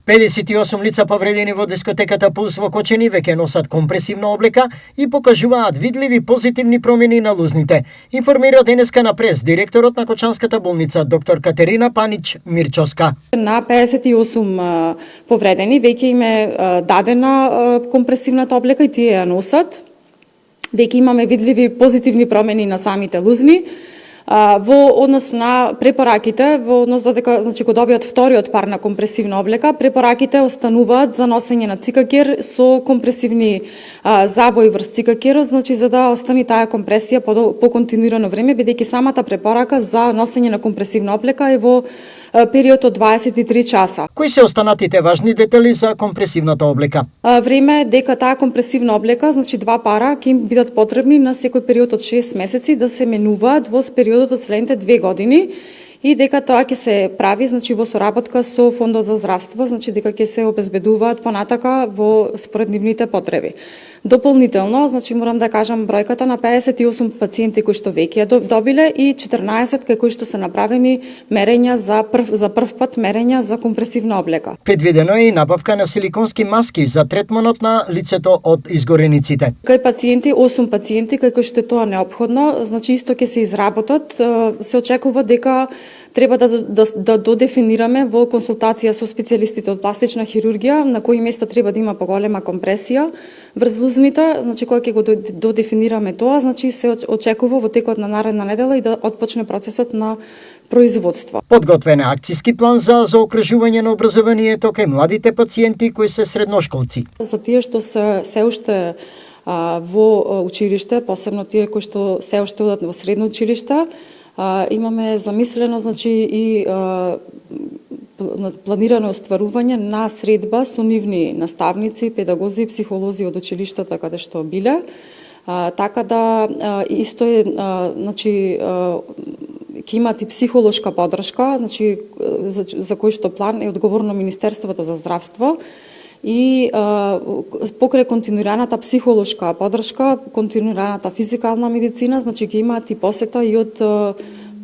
58 лица повредени во дискотеката Пулс во Кочани веќе носат компресивна облека и покажуваат видливи позитивни промени на лузните. Информира денеска на прес директорот на Кочанската болница доктор Катерина Панич Мирчовска. На 58 повредени веќе им е дадена компресивната облека и тие ја носат. Веќе имаме видливи позитивни промени на самите лузни. Во однос на препораките, во однос додека го добијат вториот пар на компресивна облека, препораките остануваат за носење на цикакер со компресивни завои врз цикакерот, за да остани таа компресија по континуирано време, бидејќи самата препорака за носење на компресивна облека е во период од 23 часа. Кои се останатите важни детали за компресивната облека? Време дека таа компресивна облека, 2 пара ќе им бидат потребни на секој период од 6 месеци да се менуваат во периодот од следните 2 години и дека тоа ќе се прави во соработка со Фондот за здравство, дека ќе се обезбедуваат понатака во според нивните потреби. Дополнително, морам да кажам бројката на 58 пациенти кои што веќе ја добиле и 14 кај кои што се направени мерења за прв пат мерења за компресивна облека. Предвидено е и набавка на силиконски маски за третманот на лицето од изгорениците. Кај пациенти, 8 пациенти кај кои што е тоа неопходно, исто ќе се изработат, се очекува дека треба да додефинираме во консултација со специјалистите од пластична хирургија на кои места треба да има поголема компресија врз лузните, кога ќе го додефинираме тоа, се очекува во текот на наредна недела и да отпочне процесот на производство. Подготвен е акциски план за заокружување на образованието кај младите пациенти кои се средношколци. За тие што се уште во училиште, посебно тие кои што се уште одат во средно училиште, имаме замислено и планирано остварување на средба со нивни наставници, педагози и психолози од училиштата каде што биле, така да исто е ќе имат и психолошка подршка, за кој што план е одговорно Министерството за здравство. И покрај континуираната психолошка подршка, континуираната физикална медицина, ќе имаат и посета и од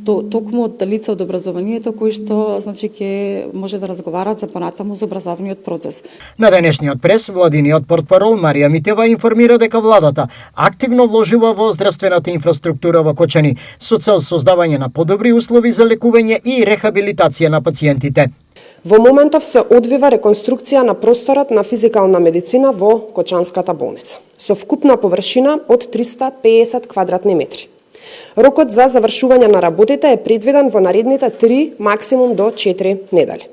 токму од лица од образованието кои што ќе може да разговарат за понатаму за образовниот процес. На денешниот прес владиниот портпарол Марија Митева информира дека владата активно вложува во здравствената инфраструктура во Кочани со цел создавање на подобри услови за лекување и рехабилитација на пациентите. Во моментов се одвива реконструкција на просторот на физикална медицина во Кочанската болница, со вкупна површина од 350 квадратни метри. Рокот за завршување на работите е предвиден во наредните 3, максимум до 4 недели.